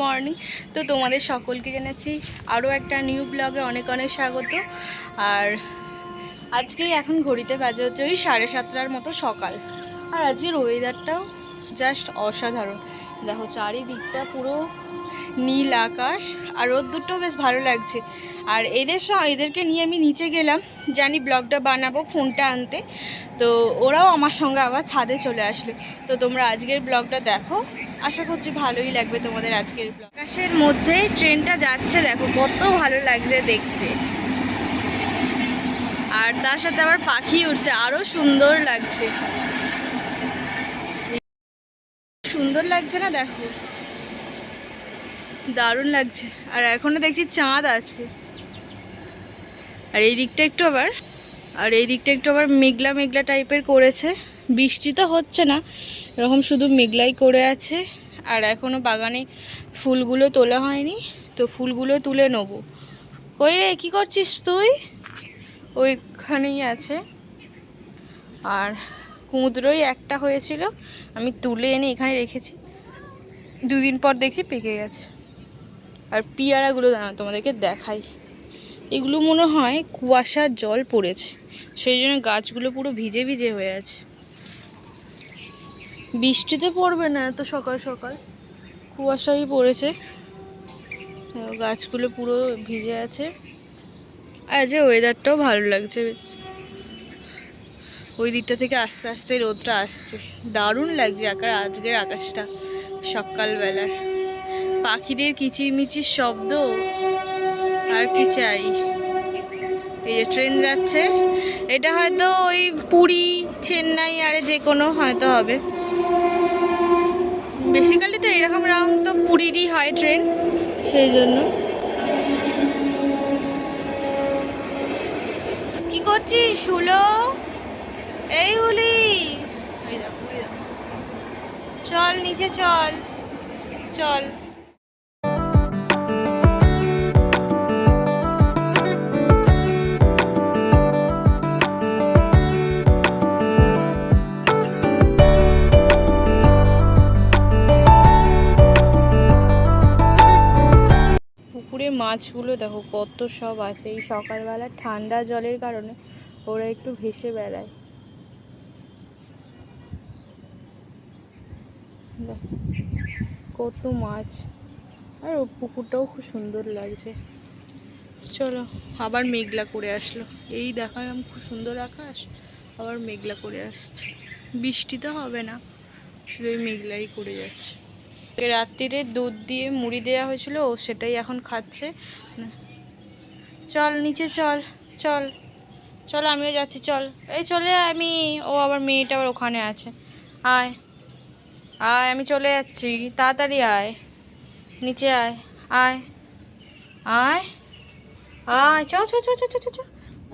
Morning. তো তোমাদের সকলকে জানাচ্ছি আরও একটা নিউ ব্লগে অনেক অনেক স্বাগত। আর আজকে এখন ঘড়িতে বাজে হচ্ছে ওই 7:30টার মতো সকাল। আর আজকের ওয়েদারটাও জাস্ট অসাধারণ। দেখো চারিদিকটা পুরো নীল আকাশ, আর রোদ্দুরটাও বেশ ভালো লাগছে। আর এদেরকে নিয়ে আমি নিচে গেলাম, জানি ব্লগটা বানাবো, ফোনটা আনতে। তো ওরাও আমার সঙ্গে আবার ছাদে চলে আসলো। তো তোমরা আজকের ব্লগটা দেখো, আশা করছি ভালোই লাগবে তোমাদের আজকের ব্লগ। আকাশের মধ্যে ট্রেনটা যাচ্ছে, দেখো কত ভালো লাগছে দেখতে। আর তার সাথে আবার পাখি উঠছে, আরও সুন্দর লাগছে। সুন্দর লাগছে না? দেখো দারুণ লাগছে। আর এখনো দেখছি চাঁদ আছে। আর এই দিকটা একটু আবার মেঘলা মেঘলা টাইপের করেছে। বৃষ্টি তো হচ্ছে না, এরকম শুধু মেঘলাই করে আছে। আর এখনো বাগানে ফুলগুলো তোলা হয়নি, তো ফুলগুলো তুলে নেবো। কই রে, কী করছিস তুই? ওইখানেই আছে। আর কুঁদরোই একটা হয়েছিল, আমি তুলে এনে এখানে রেখেছি। দুদিন পর দেখছি পেকে গেছে। আর পিয়ারাগুলো দাঁড়াও তোমাদেরকে দেখাই। এগুলো মনে হয় কুয়াশার জল পড়েছে, সেই জন্য গাছগুলো পুরো ভিজে ভিজে হয়ে আছে। বৃষ্টিতে পড়বে না এত সকাল সকাল, কুয়াশাই পড়েছে, গাছগুলো পুরো ভিজে আছে। আর যে ওয়েদারটাও ভালো লাগছে বেশ। ওই দিকটা থেকে আস্তে আস্তে রোদটা আসছে, দারুণ লাগছে আজকের আকাশটা সকালবেলার। পাখিদের কিচিরমিচির শব্দ, আর কি চাই। এই যে ট্রেন যাচ্ছে, এটা হয়তো ওই পুরী, চেন্নাই আরে যে কোনো হয়তো হবে। বেসিক্যালি তো এরকম রাউন্ড তো পুরীরই হয় ট্রেন, সেই জন্য। কি করছিস হুলো? এই হুলি, চল নিচে চল চল। পুকুরে মাছগুলো দেখো কত সব আছে। এই সকালবেলা ঠান্ডা জলের কারণে ওরা একটু ভেসে বেড়ায়। কত মাছ। আর ও পুকুরটাও খুব সুন্দর লাগছে। চলো, আবার মেঘলা করে আসলো। এই দেখালাম খুব সুন্দর আকাশ, আবার মেঘলা করে আসছে। বৃষ্টি তো হবে না, শুধু ওই মেঘলাই করে যাচ্ছে। রাত্রিরে দুধ দিয়ে মুড়ি দেওয়া হয়েছিল, ও সেটাই এখন খাচ্ছে। চল নিচে চল চল চল, আমিও যাচ্ছি চল। এই চলে আমি, ও আবার মেয়েটা আবার ওখানে আছে। আয় আয়, আমি চলে যাচ্ছি, তাড়াতাড়ি আয়, নিচে আয়, আয় আয় আয়, চ চ চ চ চ চ,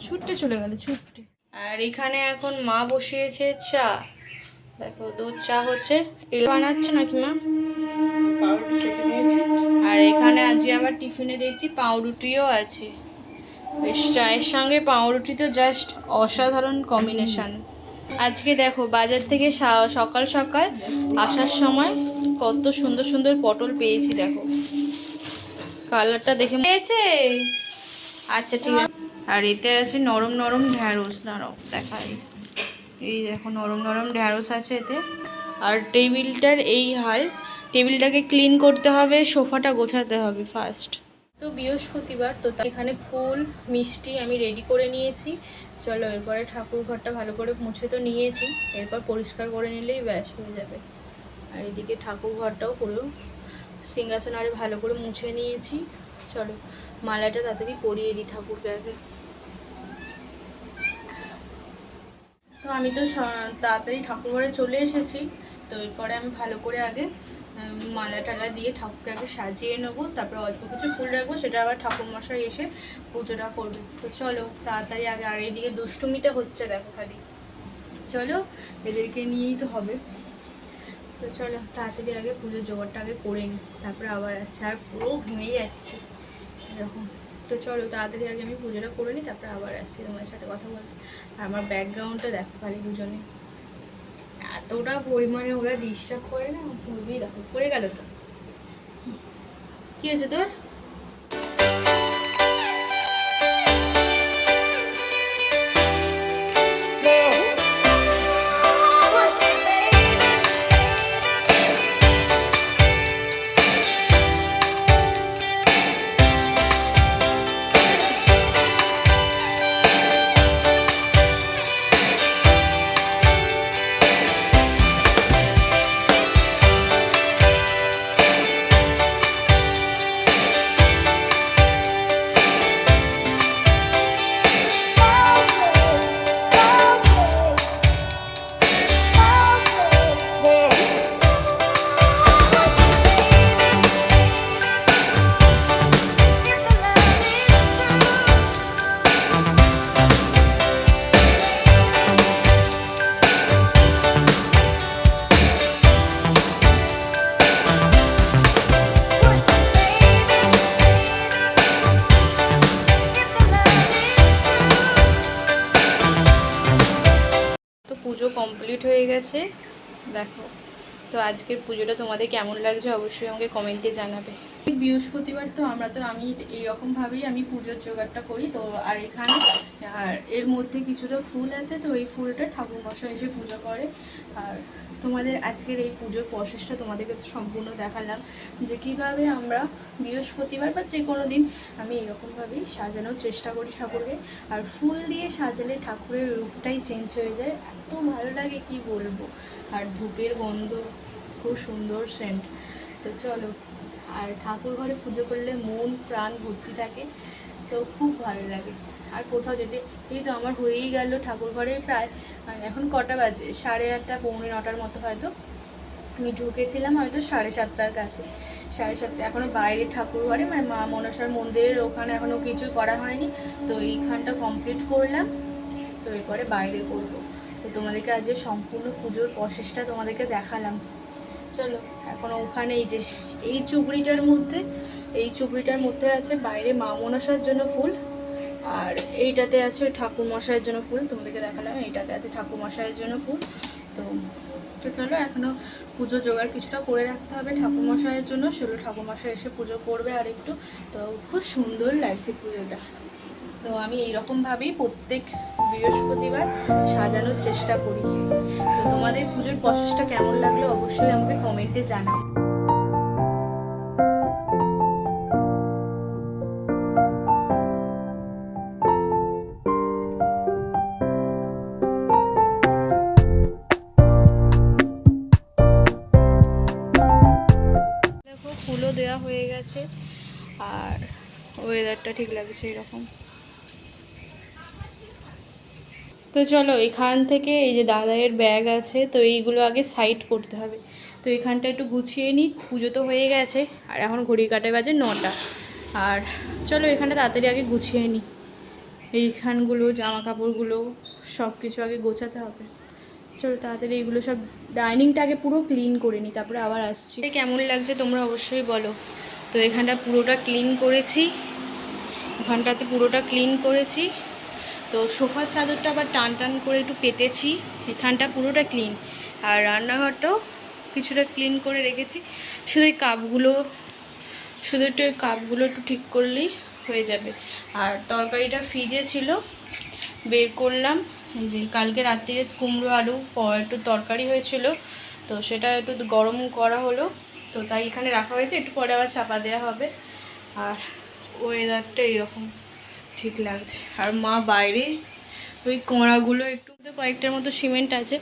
ছুটতে চলে গেল ছুটতে। আর এখানে এখন মা বসিয়েছে চা, দেখো দুধ চা হচ্ছে। এগুলো বানাচ্ছে নাকি মা? আর এখানে আজকে আবার টিফিনে দেখছি পাউরুটিও আছে। বেশ, চায়ের সঙ্গে পাউরুটি তো জাস্ট অসাধারণ কম্বিনেশন। আজকে দেখো বাজার থেকে সকাল সকাল আসার সময় কত সুন্দর সুন্দর পটল পেয়েছি। দেখো কালারটা দেখে পেয়েছে। আচ্ছা ঠিক আছে। আর এতে আছে নরম নরম ঢ্যাঁড়স, দাঁড়াও দেখাই। এই দেখো নরম নরম ঢ্যাঁড়স আছে এতে। আর টেবিলটার এই হাল, টেবিলটাকে ক্লিন করতে হবে, সোফাটা গোছাতে হবে ফার্স্ট। তো বৃহস্পতিবার তো, এখানে ফুল মিষ্টি আমি রেডি করে নিয়েছি। চলো এরপরে ঠাকুর ঘরটা ভালো করে মুছে তো নিয়েছি, এরপর পরিষ্কার করে নিলেই ব্যাস হয়ে যাবে। আর এদিকে ঠাকুর ঘরটাও পুরো সিংহাসন আরে ভালো করে মুছে নিয়েছি। চলো মালাটা তাড়াতাড়ি পরিয়ে দিই ঠাকুরকে আগে। তো আমি তো তাড়াতাড়ি ঠাকুর ঘরে চলে এসেছি। তো এরপরে আমি ভালো করে আগে মালা টালা দিয়ে ঠাকুরকে আগে সাজিয়ে নেবো, তারপরে অল্প কিছু ফুল রাখবো, সেটা আবার ঠাকুরমশাই এসে পুজোটা করবে। তো চলো তাড়াতাড়ি আগে। আর এইদিকে দুষ্টুমিটা হচ্ছে দেখো খালি, চলো এদেরকে নিয়েই তো হবে। তো চলো তাড়াতাড়ি আগে পুজোর জোগাড়টা আগে করে নিই, তারপরে আবার আসছে। আর পুরো ঘেমেই যাচ্ছে এরকম। তো চলো তাড়াতাড়ি আগে আমি পুজোটা করে নিই, তারপরে আবার আসছি তোমার সাথে কথা বলতে। আর আমার ব্যাকগ্রাউন্ডটা দেখো খালি, দুজনে এতটা পরিমাণে ওরা ডিস্টার্ব করে না, খুবই দেখো পড়ে গেল তো। কি হয়েছে তোর? পুজো কমপ্লিট হয়ে গেছে দেখো। তো আজকের পুজোটা তোমাদের কেমন লাগছে অবশ্যই আমাকে কমেন্টে জানাবে। বৃহস্পতিবার তো আমি এইরকমভাবেই আমি পুজোর জোগাড়টা করি। তো আর এখানে আর এর মধ্যে কিছুটা ফুল আছে, তো এই ফুলটা ঠাকুরমশাই এসে পুজো করে। আর তোমাদের আজকের এই পুজোর প্রসেসটা তোমাদেরকে তো সম্পূর্ণ দেখালাম যে কিভাবে আমরা বৃহস্পতিবার বা যে কোনো দিন আমি এরকমভাবেই সাজানোর চেষ্টা করি ঠাকুরকে। আর ফুল দিয়ে সাজালে ঠাকুরের রূপটাই চেঞ্জ হয়ে যায়, এত ভালো লাগে কি বলবো। আর ধূপের গন্ধ খুব সুন্দর সেন্ট। তো চলো, আর ঠাকুর ঘরে পুজো করলে মন প্রাণ ভর্তি থাকে, তো খুব ভালো লাগে। আর কোথাও যেতে এই তো আমার হয়েই গেল ঠাকুর ঘরে প্রায় এখন কটা বাজে 8:30 পৌনে 9টার মতো হয়তো। আমি ঢুকেছিলাম হয়তো 7:30টার কাছে, 7:30। এখনও বাইরে ঠাকুর ঘরে মানে মা মনসার মন্দিরের ওখানে এখনও কিছু করা হয়নি। তো এইখানটা কমপ্লিট করলাম, তো এরপরে বাইরে করবো। তো তোমাদেরকে আজ সম্পূর্ণ পুজোর প্রসেসটা তোমাদেরকে দেখালাম। চলো এখন ওখানে এই চুবড়িটার মধ্যে আছে বাইরে মা মনসার জন্য ফুল, আর এইটাতে আছে ঠাকুর মশাইয়ের জন্য ফুল। তোমাদেরকে দেখালাম এইটাতে আছে ঠাকুর মশাইয়ের জন্য ফুল। তো তো চলো এখনও পুজো জোগাড় কিছুটা করে রাখতে হবে ঠাকুর মশাইয়ের জন্য, সেগুলো ঠাকুর মশাই এসে পুজো করবে আর একটু। তো খুব সুন্দর লাগছে পুজোটা। তো আমি এইরকমভাবেই প্রত্যেক বৃহস্পতিবার সাজানোর চেষ্টা করি। তো তোমাদের পুজোর প্রসেসটা কেমন লাগলো অবশ্যই আমাকে কমেন্টে জানাও। দেখো ফুলও দেওয়া হয়ে গেছে আর ওয়েদারটা ঠিক লাগছে এরকম। তো চলো এখান থেকে এই যে দাদাইয়ের ব্যাগ আছে, তো এইগুলো আগে সাইড করতে হবে। তো এখানটা একটু গুছিয়ে নিই, পুজো তো হয়ে গেছে আর এখন ঘড়ি কাটায় বাজে 9টা। আর চলো এখানটা তাড়াতাড়ি আগে গুছিয়ে নিই, এইখানগুলো জামা কাপড়গুলো সব কিছু আগে গোছাতে হবে। চলো তাড়াতাড়ি এগুলো সব ডাইনিংটা আগে পুরো ক্লিন করে নিই, তারপরে আবার আসছি। কেমন লাগছে তোমরা অবশ্যই বলো। তো এখানটা পুরোটা ক্লিন করেছি, ওখানটাতে পুরোটা ক্লিন করেছি। তো সোফার চাদরটা আবার টান টান করে একটু পেতেছি, এখানটা পুরোটা ক্লিন। আর রান্নাঘরটাও কিছুটা ক্লিন করে রেখেছি, শুধু এই কাপগুলো একটু ঠিক করলেই হয়ে যাবে। আর তরকারিটা ফ্রিজে ছিল, বের করলাম। এই যে কালকে রাত্রিরে কুমড়ো আলু একটু তরকারি হয়েছিল, তো সেটা একটু গরম করা হলো, তো তাই এখানে রাখা হয়েছে, একটু পরে আবার চাপা দেওয়া হবে। আর ওয়েদারটা এরকম ঠিক লাগছে। আর মা বাইরে ওই কড়াগুলো একটু কয়েকটার মতো সিমেন্ট আছে,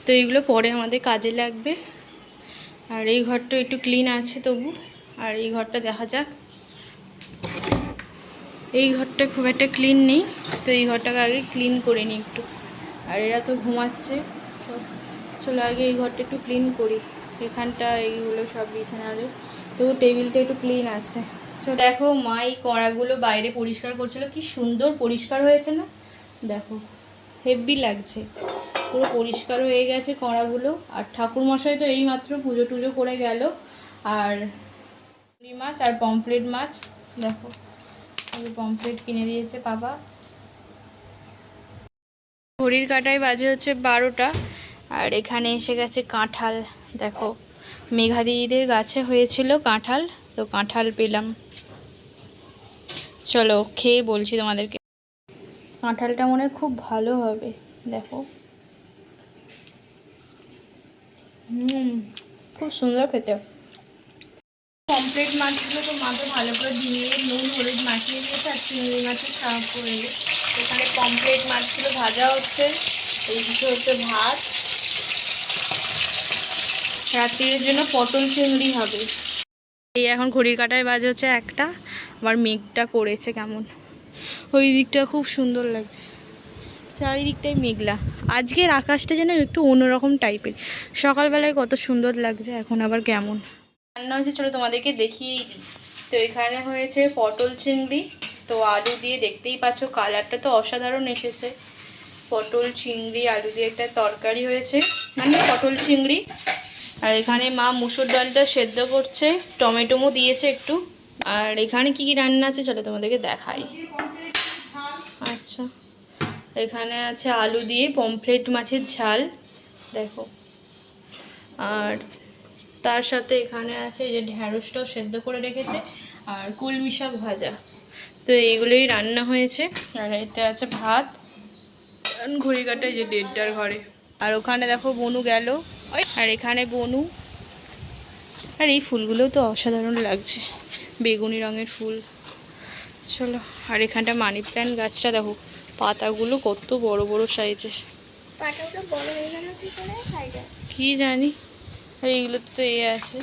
তো এইগুলো পরে আমাদের কাজে লাগবে। আর এই ঘরটা একটু ক্লিন আছে তবু। আর এই ঘরটা দেখা যাক, এই ঘরটা খুব একটা ক্লিন নেই, তো এই ঘরটাকে আগে ক্লিন করে নিই একটু। আর এরা তো ঘুমাচ্ছে সব, চলো আগে এই ঘরটা একটু ক্লিন করি। এখানটা এইগুলো সব বিছানারে, তো টেবিলটা একটু ক্লিন আছে। তো দেখো মা এই কড়াগুলো বাইরে পরিষ্কার করছিল, কি সুন্দর পরিষ্কার হয়েছে না? দেখো হেভি লাগছে, পুরো পরিষ্কার হয়ে গেছে কড়াগুলো। আর ঠাকুরমশাই তো এই মাত্র পুজো টুজো করে গেল। আর চিংড়ি মাছ আর পমফ্রেট মাছ, দেখো পমফ্রেট কিনে দিয়েছে বাবা। ঘড়ির কাঁটায় বাজে হচ্ছে 12টা। আর এখানে এসে গেছে কাঁঠাল, দেখো মেঘা দিদিদের গাছে হয়েছিল কাঁঠাল, তো কাঁঠাল পেলাম, চলো খেয়ে বলছি তোমাদেরকে। কাঁঠালটা মনে হয় খুব ভালো হবে, দেখো। খুব সুন্দর খেতে। পমফ্রেট মাছগুলো তো মা তো ভালো করে ধুয়ে নুন হলুদ মাখিয়ে দিয়েছে, আর চিংড়ি মাছের সার্ভ করে। এখানে পমফ্রেট মাছগুলো ভাজা হচ্ছে, এইদিকে হচ্ছে ভাত। রাত্রির জন্য পটল চিংড়ি হবে। এই এখন ঘড়ির কাঁটায় বাজে হচ্ছে 1টা। আবার মেঘটা করেছে কেমন, ওই দিকটা খুব সুন্দর লাগছে, চারিদিকটাই মেঘলা। আজকের আকাশটা যেন একটু অন্যরকম টাইপের, সকালবেলায় কত সুন্দর লাগছে, এখন আবার কেমন রান্না হয়েছে চলো তোমাদেরকে দেখিয়েই দিই। তো এখানে হয়েছে পটল চিংড়ি, তো আলু দিয়ে, দেখতেই পাচ্ছ কালারটা তো অসাধারণ এসেছে। পটল চিংড়ি আলু দিয়ে একটা তরকারি হয়েছে, মানে পটল চিংড়ি। আর এখানে মা মুসুর ডালটা সেদ্ধ করছে, টমেটোমো দিয়েছে একটু। আর এখানে কি কি রান্না আছে চলো তোমাদেরকে দেখাই। আচ্ছা, এখানে আছে আলু দিয়ে পমফ্রেট মাছের ঝাল, দেখো। আর তার সাথে এখানে আছে এই যে ঢ্যাঁড়সটাও সেদ্ধ করে রেখেছে, আর কলমি শাক ভাজা। তো এইগুলোই রান্না হয়েছে। আর এতে আছে ভাত। ঘড়ি কাটায় যে 1:30টার ঘরে। আর ওখানে দেখো বনু গেল, আর এখানে বনু। আর এই ফুলগুলোও তো অসাধারণ লাগছে, বেগুনি রঙের ফুল। চলো, আর এখানটা মানি প্ল্যান্ট গাছটা দেখো, পাতাগুলো কত বড় বড় সাইজের। কি জানি। আর এইগুলো তো আছে,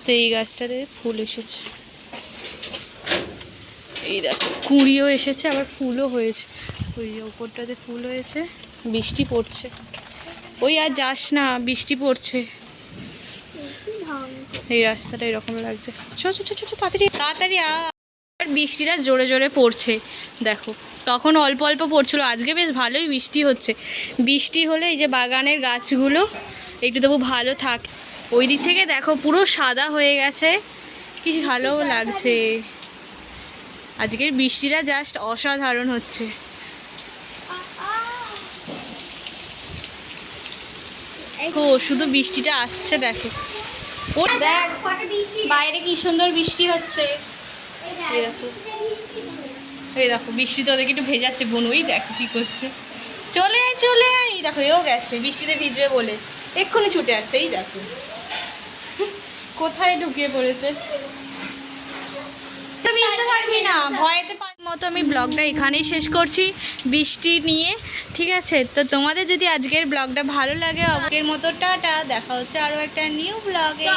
তো এই গাছটাতে ফুল এসেছে, এই দেখো কুঁড়িও এসেছে, আবার ফুলও হয়েছে। ওই ওপরটাতে ফুল হয়েছে, বৃষ্টি পড়ছে। ওই আর যাস না, বৃষ্টি পড়ছে। এই রাস্তাটা এরকম লাগছে। ছো ছো ছো ছো তাড়াতাড়ি তাড়াতাড়ি। আর বৃষ্টিটা জোরে জোরে পড়ছে, দেখো। তখন অল্প অল্প পড়ছিল, আজকে বেশ ভালোই বৃষ্টি হচ্ছে। বৃষ্টি হলে এই যে বাগানের গাছগুলো একটু তবু ভালো থাকে। ওই দিক থেকে দেখো পুরো সাদা হয়ে গেছে, কি ভালো লাগছে। আজকের বৃষ্টিটা জাস্ট অসাধারণ হচ্ছে। ও শুধু বৃষ্টিটা আসছে, দেখো। ও দেখ বাইরে কি সুন্দর বৃষ্টি হচ্ছে। এই দেখো, এই দেখো বৃষ্টি তো ওদেরকে একটু ভেজাচ্ছে। বনুই দেখো কি করছে, চলে আয় চলে আয়। এই দেখো এও গেছে বৃষ্টিতে ভিজবে বলে, এক্ষুনি ছুটে আসছে। এই দেখো কোথায় ঢুকিয়ে পড়েছে। পারবি না, ভয়েতে মতো আমি ব্লগটা এখানেই শেষ করছি বৃষ্টি নিয়ে, ঠিক আছে। তো তোমাদের যদি আজকের ব্লগটা ভালো লাগে, আজকের মতো টাটা, দেখা হচ্ছে আরও একটা নিউ ব্লগে।